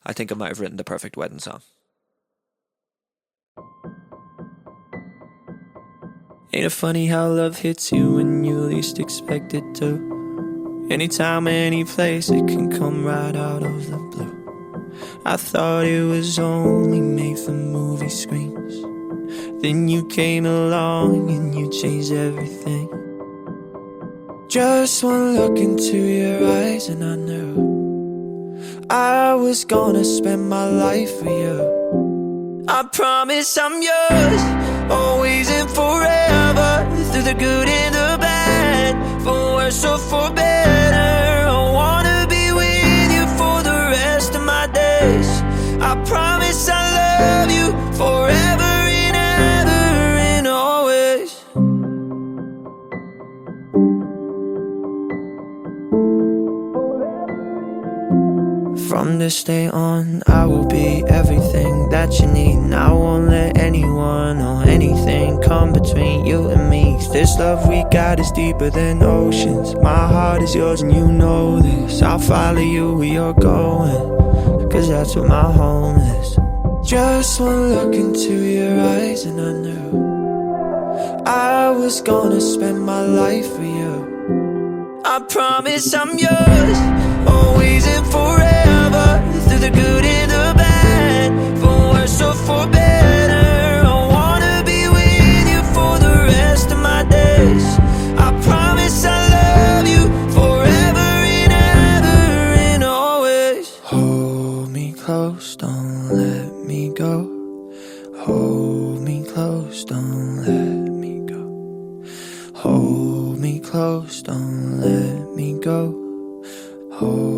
I think I might have written the perfect wedding song. Ain't it funny how love hits you when you least expect it to? Anytime, any place, it can come right out of the blue. I thought it was only made for movie screens. Then you came along and you changed everything. Just one look into your eyes and I knew I was gonna spend my life with you. I promise I'm yours, always and forever, through the good and the bad, for worse or for better. I wanna be with you for the rest of my days. I promise I love you forever and ever and always. From this day on, I will be everything that you need, and I won't let anyone or anything come between you and me. 'Cause this love we got is deeper than oceans. My heart is yours and you know this. I'll follow you where you're going, 'cause that's where my home is. Just one look into your eyes and I knew I was gonna spend my life with you. I promise I'm yours, always and forever, through the good and the bad, for worse or for better. I wanna be with you for the rest of my days. I promise I love you forever and ever and always. Hold me close, don't let me go. Hold me close, don't let me go. Hold me close, don't let me go. Hold